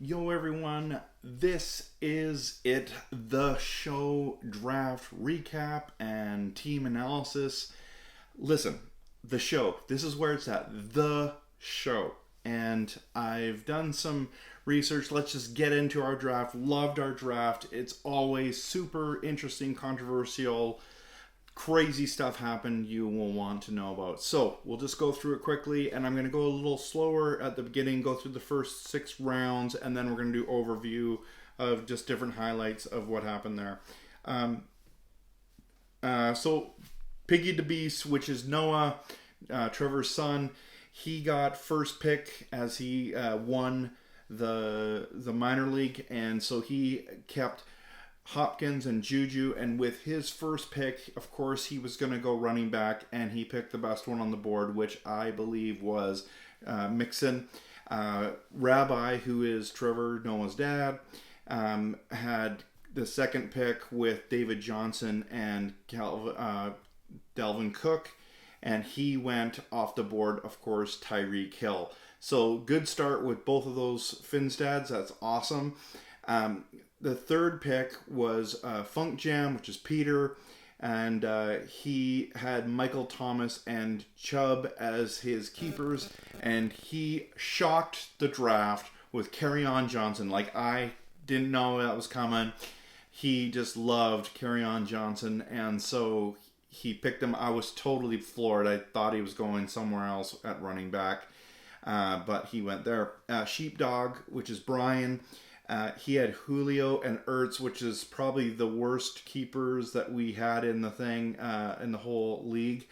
Yo everyone, this is it, the show draft recap and team analysis. Listen, the show, this is where it's at, the show. And I've done some research. Let's just get into our draft. Loved our draft. It's always super interesting, controversial, crazy stuff happened you will want to know about. So we'll just go through it quickly, and I'm going to go a little slower at the beginning, go through the first 6 rounds, and then we're going to do overview of just different highlights of what happened there. So Piggy the Beast, which is Noah, Trevor's son, he got first pick as he won the minor league, and so he kept Hopkins and Juju, and with his first pick, of course, he was going to go running back, and he picked the best one on the board, which I believe was Mixon. Rabbi, who is Trevor Noah's dad, had the second pick with David Johnson and Dalvin Cook, and he went off the board, of course, Tyreek Hill. So good start with both of those Finstads. That's awesome. The third pick was Funk Jam, which is Peter, and he had Michael Thomas and Chubb as his keepers, and he shocked the draft with Kerryon Johnson. Like, I didn't know that was coming. He just loved Kerryon Johnson, and so he picked him. I was totally floored. I thought he was going somewhere else at running back, but he went there. Sheepdog, which is Brian. He had Julio and Ertz, which is probably the worst keepers that we had in the thing, in the whole league.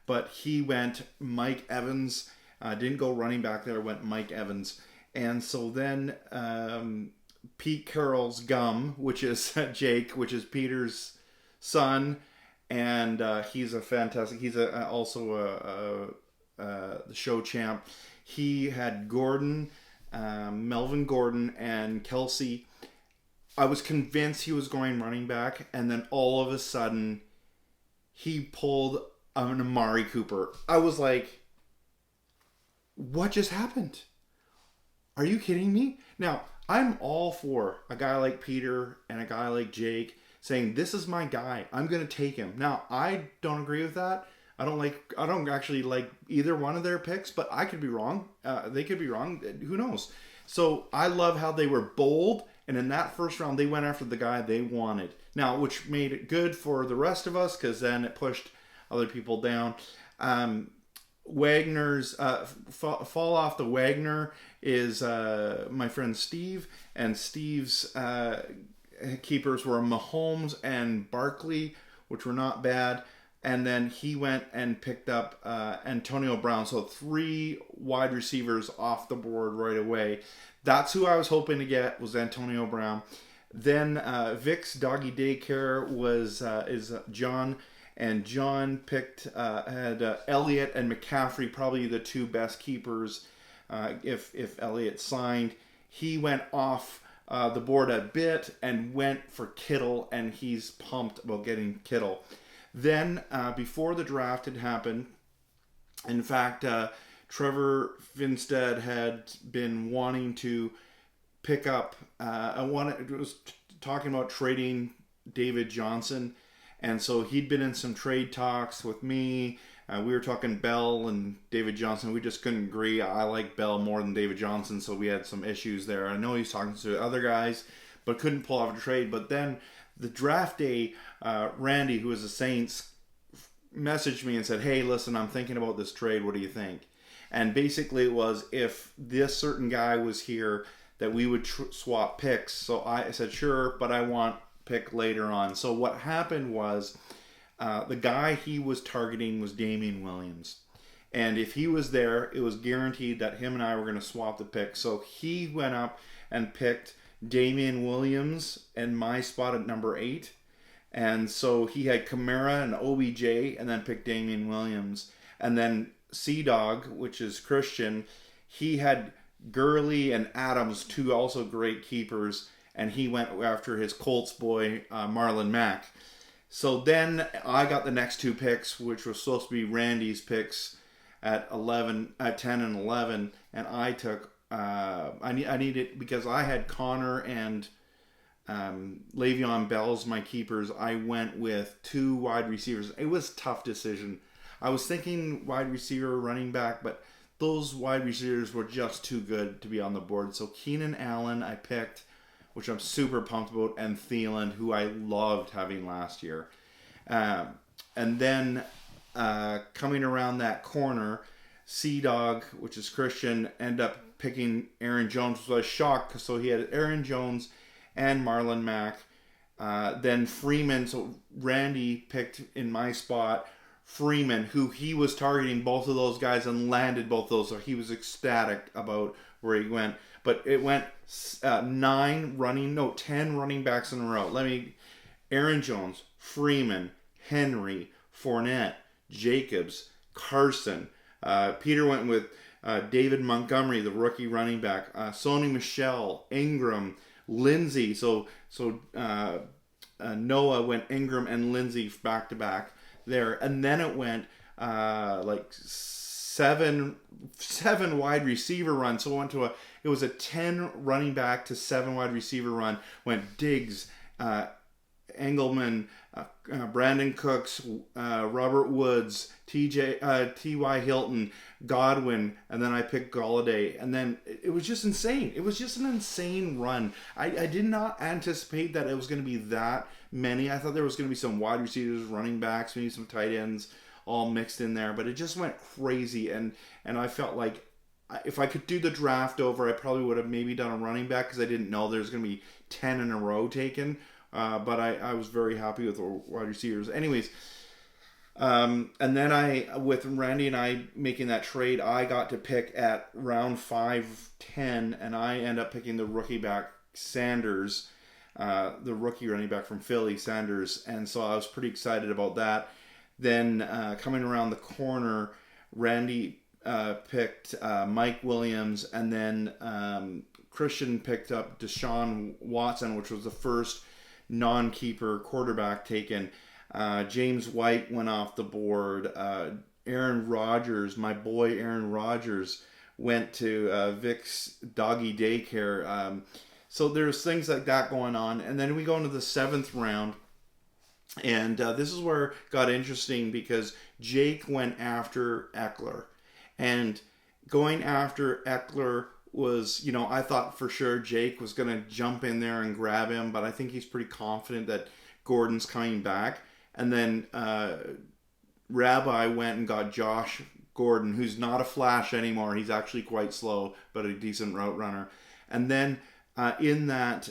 But he went Mike Evans. Didn't go running back there, went Mike Evans. And so then Pete Carroll's Gum, which is Jake, which is Peter's son. And he's a fantastic, he's also the show champ. He had Gordon, Melvin Gordon, and Kelsey. I was convinced he was going running back, and then all of a sudden he pulled an Amari Cooper. I was like, what just happened? Are you kidding me? Now, I'm all for a guy like Peter and a guy like Jake saying, this is my guy, I'm going to take him. Now, I don't agree with that. I don't actually like either one of their picks, but I could be wrong. They could be wrong. Who knows? So I love how they were bold, and in that first round, they went after the guy they wanted. Now, which made it good for the rest of us, because then it pushed other people down. Wagner's fall off the Wagner is my friend Steve, and Steve's keepers were Mahomes and Barkley, which were not bad. And then he went and picked up Antonio Brown. So 3 wide receivers off the board right away. That's who I was hoping to get, was Antonio Brown. Then Vic's Doggy Daycare is John. And John picked, had Elliott and McCaffrey, probably the 2 best keepers if Elliott signed. He went off the board a bit and went for Kittle, and he's pumped about getting Kittle. Then, before the draft had happened, in fact, Trevor Finstad had been wanting to pick up, was talking about trading David Johnson, and so he'd been in some trade talks with me. We were talking Bell and David Johnson. We just couldn't agree. I like Bell more than David Johnson, so we had some issues there. I know he's talking to other guys, but couldn't pull off a trade. But then the draft day, Randy, who is the Saints, messaged me and said, hey, listen, I'm thinking about this trade. What do you think? And basically it was, if this certain guy was here, that we would swap picks. So I said, sure, but I want pick later on. So what happened was, the guy he was targeting was Damian Williams. And if he was there, it was guaranteed that him and I were going to swap the pick. So he went up and picked Damian Williams and my spot at number 8. And so he had Kamara and OBJ, and then picked Damian Williams. And then Sea-Dog, which is Christian, he had Gurley and Adams, 2 also great keepers, and he went after his Colts boy, Marlon Mack. So then I got the next 2 picks, which was supposed to be Randy's picks at 10 and 11, and I took I need it because I had Connor and Le'Veon Bell's my keepers. I went with 2 wide receivers. It was a tough decision. I was thinking wide receiver, running back, but those wide receivers were just too good to be on the board. So Keenan Allen I picked, which I'm super pumped about, and Thielen, who I loved having last year. And then coming around that corner, Sea-Dog, which is Christian, ended up picking Aaron Jones, which I was shocked. So he had Aaron Jones and Marlon Mack. Then Freeman, so Randy picked in my spot Freeman, who he was targeting both of those guys and landed both those. So he was ecstatic about where he went. But it went 10 running backs in a row. Aaron Jones, Freeman, Henry, Fournette, Jacobs, Carson. Peter went with David Montgomery, the rookie running back. Sony Michel, Ingram, Lindsey. So Noah went Ingram and Lindsey back to back there, and then it went like seven wide receiver run. So it was a 10 running back to 7 wide receiver run. Went Diggs, Engelman, Brandon Cooks, Robert Woods, T.Y. Hilton, Godwin, and then I picked Golladay. And then it was just insane. It was just an insane run. I did not anticipate that it was going to be that many. I thought there was going to be some wide receivers, running backs, maybe some tight ends all mixed in there. But it just went crazy. And I felt like if I could do the draft over, I probably would have maybe done a running back because I didn't know there was going to be 10 in a row taken. But I was very happy with the wide receivers. Anyways, and then with Randy and I making that trade, I got to pick at round 5-10, and I end up picking the rookie back Sanders, the rookie running back from Philly, Sanders. And so I was pretty excited about that. Then coming around the corner, Randy picked Mike Williams, and then Christian picked up Deshaun Watson, which was the first non-keeper quarterback taken. James White went off the board. Aaron Rodgers, my boy Aaron Rodgers, went to Vic's doggy daycare. So there's things like that going on. And then we go into the 7th round. And this is where it got interesting because Jake went after Eckler. And going after Eckler was, I thought for sure Jake was going to jump in there and grab him, but I think he's pretty confident that Gordon's coming back. And then Rabbi went and got Josh Gordon, who's not a flash anymore. He's actually quite slow, but a decent route runner. And then in that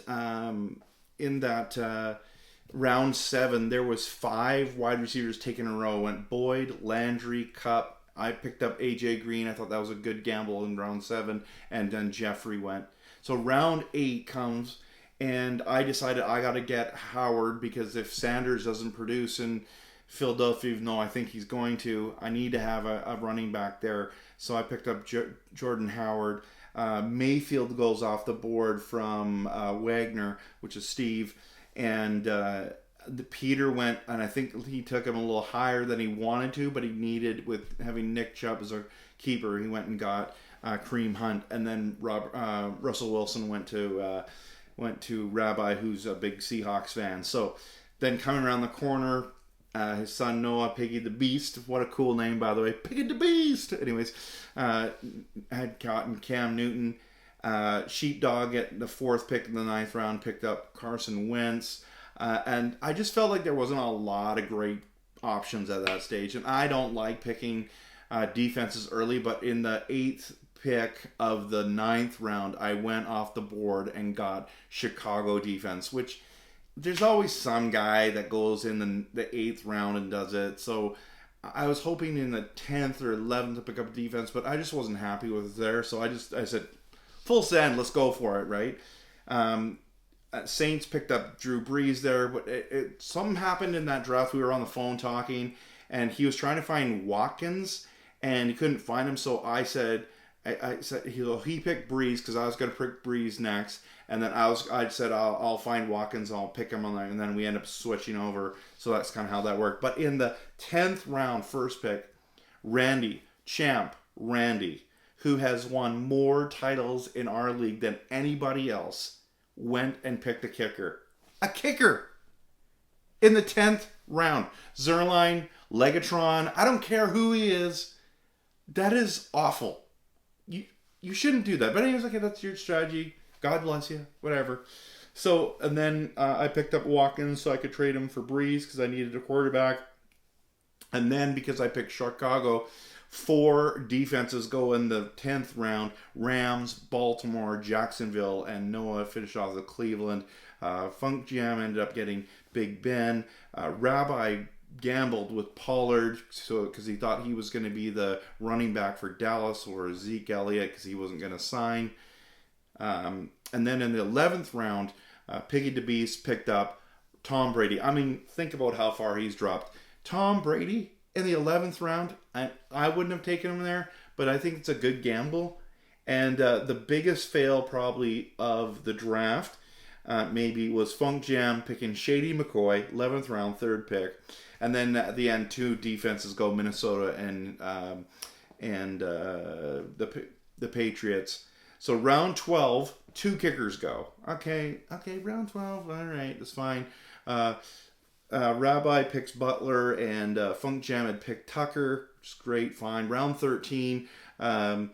round 7, there was 5 wide receivers taken in a row. Went Boyd, Landry, Kupp. I picked up A.J. Green. I thought that was a good gamble in round 7. And then Jeffrey went. So round 8 comes, and I decided I got to get Howard because if Sanders doesn't produce in Philadelphia, even though I think he's going to, I need to have a running back there. So I picked up Jordan Howard. Mayfield goes off the board from Wagner, which is Steve. And Peter went, and I think he took him a little higher than he wanted to, but he needed, with having Nick Chubb as a keeper, he went and got Kareem Hunt. And then Russell Wilson went to Rabbi, who's a big Seahawks fan. So then coming around the corner, his son Noah, Piggy the Beast. What a cool name, by the way. Piggy the Beast! Anyways, had gotten Cam Newton. Sheepdog at the 4th pick in the 9th round picked up Carson Wentz. And I just felt like there wasn't a lot of great options at that stage. And I don't like picking defenses early, but in the 8th pick of the 9th round, I went off the board and got Chicago defense, which there's always some guy that goes in the 8th round and does it. So I was hoping in the 10th or 11th to pick up defense, but I just wasn't happy with it there. So I said, full send, let's go for it, right? Saints picked up Drew Brees there, but something happened in that draft. We were on the phone talking, and he was trying to find Watkins, and he couldn't find him. So I said, he picked Brees because I was going to pick Brees next, and then I said I'll find Watkins, I'll pick him on there, and then we end up switching over. So that's kind of how that worked. But in the 10th round, first pick, Randy, who has won more titles in our league than anybody else, went and picked a kicker. A kicker! In the 10th round. Zerline, Legatron, I don't care who he is. That is awful. You shouldn't do that. But anyways, okay, that's your strategy. God bless you. Whatever. So, and then I picked up Watkins so I could trade him for Breeze because I needed a quarterback. And then because I picked Chicago, 4 defenses go in the 10th round. Rams, Baltimore, Jacksonville, and Noah finished off with Cleveland. Funk Jam ended up getting Big Ben. Rabbi gambled with Pollard because he thought he was going to be the running back for Dallas, or Zeke Elliott because he wasn't going to sign. And then in the 11th round, Piggy DeBeast picked up Tom Brady. I mean, think about how far he's dropped. Tom Brady in the 11th round, I wouldn't have taken him there, but I think it's a good gamble. And the biggest fail probably of the draft maybe was Funk Jam picking Shady McCoy, 11th round, 3rd pick. And then at the end, 2 defenses go, Minnesota and the Patriots. So round 12, 2 kickers go. Okay, round 12, all right, that's fine. Rabbi picks Butler, and Funk Jam had picked Tucker, which is great, fine. Round 13, Funk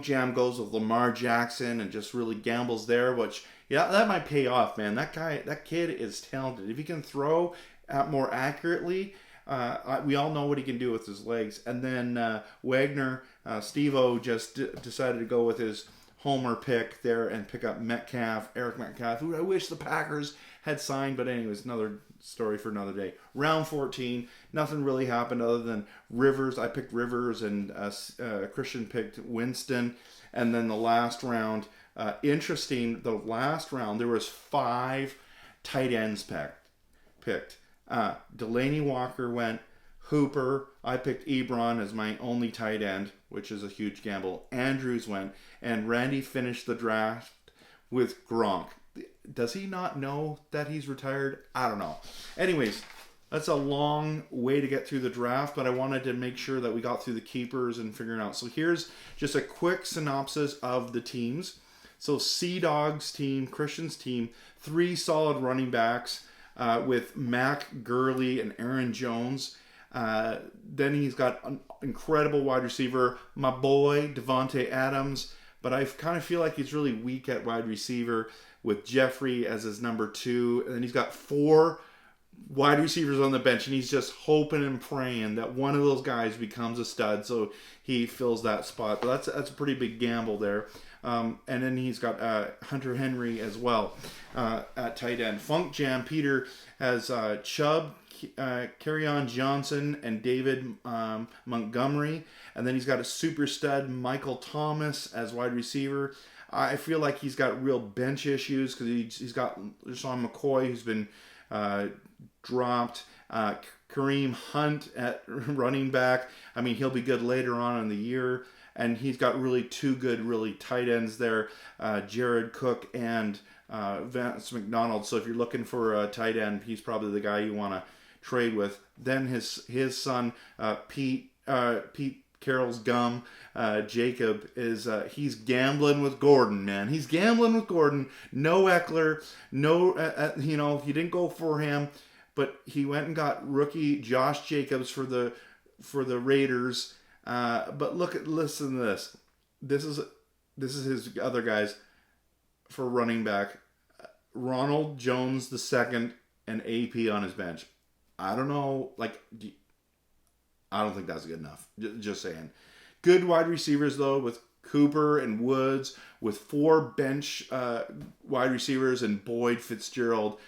Jam goes with Lamar Jackson and just really gambles there, which, yeah, that might pay off, man. That kid is talented. If he can throw more accurately, we all know what he can do with his legs. And then Wagner, Steve-O just decided to go with his homer pick there and pick up Eric Metcalf, who I wish the Packers had signed, but anyways, another story for another day. Round 14, nothing really happened other than Rivers. I picked Rivers, and Christian picked Winston. And then the last round, interesting, the last round, there was 5 tight ends picked. Delaney Walker went, Hooper, I picked Ebron as my only tight end, which is a huge gamble. Andrews went, and Randy finished the draft with Gronk. Does he not know that he's retired? I don't know. Anyways, that's a long way to get through the draft, but I wanted to make sure that we got through the keepers and figuring out. So here's just a quick synopsis of the teams. So Sea-Dog's team, Christian's team, 3 solid running backs with Mac Gurley and Aaron Jones. Then he's got an incredible wide receiver, my boy, Devontae Adams. But I kind of feel like he's really weak at wide receiver with Jeffrey as his number 2. And then he's got 4 wide receivers on the bench, and he's just hoping and praying that one of those guys becomes a stud so he fills that spot. But that's a pretty big gamble there. And then he's got Hunter Henry as well at tight end. Funk Jam, Peter has Chubb, Kerryon Johnson, and David Montgomery. And then he's got a super stud, Michael Thomas, as wide receiver. I feel like he's got real bench issues because he's got Sean McCoy, who's been dropped. Kareem Hunt at running back. I mean, he'll be good later on in the year. And he's got really 2 good, really tight ends there, Jared Cook and Vance McDonald. So if you're looking for a tight end, he's probably the guy you want to trade with. Then his son, Pete Carroll's gum, Jacob, is he's gambling with Gordon, man. He's gambling with Gordon. No Eckler, no, he didn't go for him, but he went and got rookie Josh Jacobs for the Raiders. But listen to this. This is his other guys for running back. Ronald Jones II and AP on his bench. I don't know, I don't think that's good enough. Just saying. Good wide receivers, though, with Cooper and Woods, with 4 bench wide receivers and Boyd, Fitzgerald,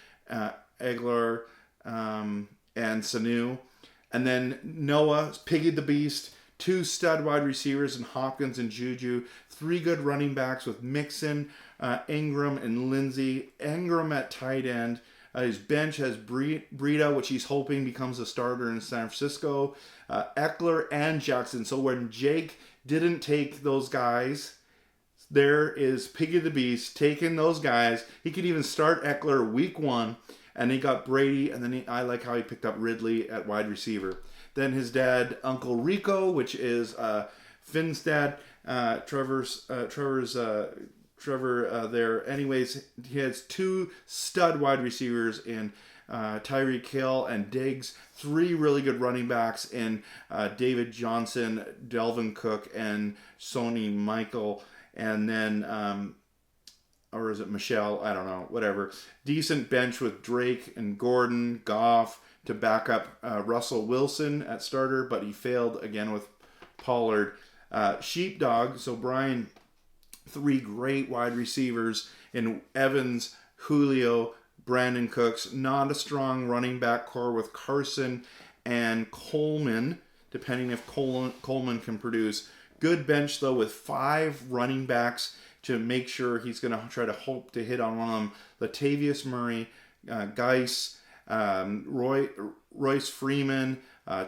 Egler, and Sanu. And then Noah, Piggy the Beast, 2 stud wide receivers in Hopkins and Juju, 3 good running backs with Mixon, Ingram, and Lindsey. Ingram at tight end. His bench has Breida, which he's hoping becomes a starter in San Francisco. Eckler and Jackson. So when Jake didn't take those guys, there is Piggy the Beast taking those guys. He could even start Eckler week 1, and he got Brady, and then I like how he picked up Ridley at wide receiver. Then his dad, Uncle Rico, which is Finstad, Trevor there. Anyways, he has 2 stud wide receivers in Tyreek Hill and Diggs, 3 really good running backs in David Johnson, Delvin Cook, and Sony Michael, and then or is it Michelle? I don't know. Whatever. Decent bench with Drake and Gordon, Goff to back up Russell Wilson at starter, but he failed again with Pollard. Sheepdog, so Brian, 3 great wide receivers in Evans, Julio, Brandon Cooks. Not a strong running back core with Carson and Coleman, depending if Coleman can produce. Good bench, though, with 5 running backs to make sure he's going to try to hope to hit on one of them. Latavius Murray, Geis, Royce Freeman,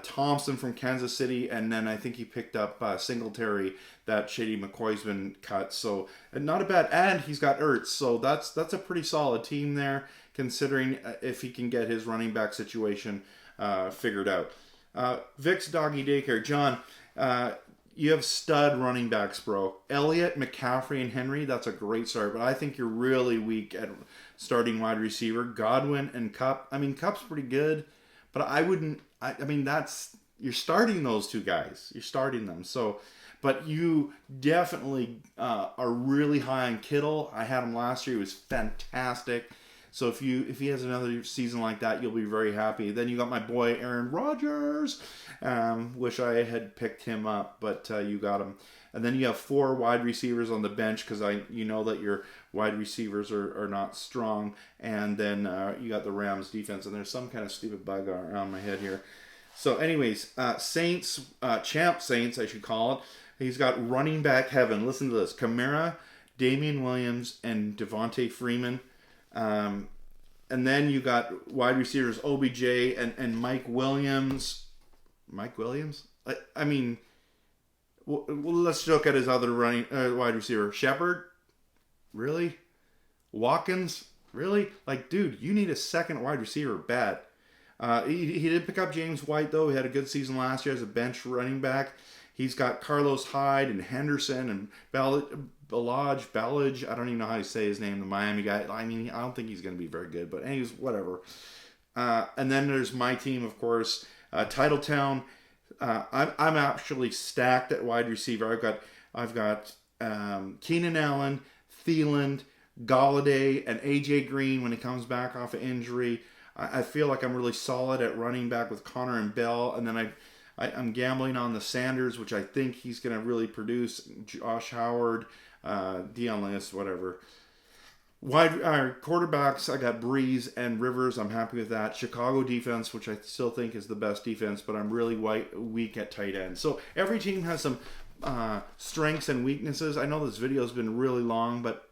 Thompson from Kansas City, and then I think he picked up Singletary that Shady McCoy's been cut. So not a bad, and he's got Ertz, so that's a pretty solid team there, considering if he can get his running back situation figured out. Vic's Doggy Daycare, John. You have stud running backs, bro. Elliott, McCaffrey, and Henry, that's a great start. But I think you're really weak at starting wide receiver. Godwin and Kupp. I mean, Kupp's pretty good. But I wouldn't... I mean, that's... You're starting those 2 guys. You're starting them. So... But you definitely are really high on Kittle. I had him last year. He was fantastic. So if he has another season like that, you'll be very happy. Then you got my boy Aaron Rodgers. Wish I had picked him up, but you got him. And then you have 4 wide receivers on the bench because you know that your wide receivers are not strong. And then you got the Rams defense, and there's some kind of stupid bug around my head here. So anyways, Saints, Champ Saints, I should call it. He's got running back heaven. Listen to this. Kamara, Damian Williams, and Devontae Freeman. And then you got wide receivers OBJ and Mike Williams. Mike Williams? I mean, well, let's look at his other running wide receiver. Shepard? Really? Watkins? Really? Like, dude, you need a second wide receiver bad. He did pick up James White, though. He had a good season last year as a bench running back. He's got Carlos Hyde and Henderson and Ballage. I don't even know how to say his name, the Miami guy. I mean, I don't think he's going to be very good, but anyways, whatever. And then there's my team, of course, Titletown. I'm actually stacked at wide receiver. I've got Keenan Allen, Thielen, Galladay, and AJ Green when he comes back off of injury. I feel like I'm really solid at running back with Connor and Bell, and then I'm gambling on the Sanders, which I think he's going to really produce. Josh Howard, Dion Lewis, whatever. Quarterbacks, I got Breeze and Rivers. I'm happy with that. Chicago defense, which I still think is the best defense, but I'm really weak at tight end. So every team has some strengths and weaknesses. I know this video has been really long, but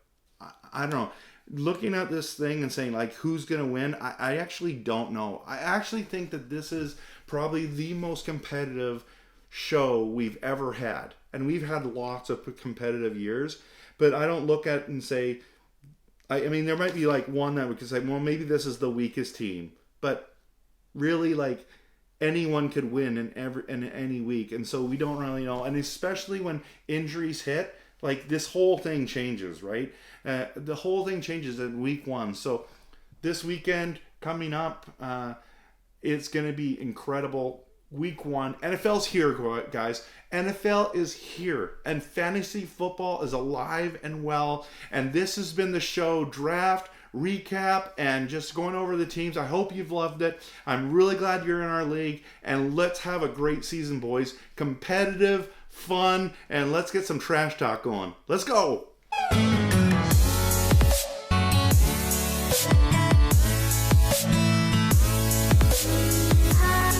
I don't know. Looking at this thing and saying, like, who's going to win, I actually don't know. I actually think that this is probably the most competitive show we've ever had. And we've had lots of competitive years, but I don't look at it and say, I mean, there might be like one that we could say, well, maybe this is the weakest team, but really, like, anyone could win in any week. And so we don't really know. And especially when injuries hit, like, this whole thing changes, right? The whole thing changes in week 1. So this weekend coming up, it's going to be incredible. Week 1. NFL's here, guys. NFL is here. And fantasy football is alive and well. And this has been the show, Draft, Recap, and just going over the teams. I hope you've loved it. I'm really glad you're in our league. And let's have a great season, boys. Competitive, fun, and let's get some trash talk going. Let's go!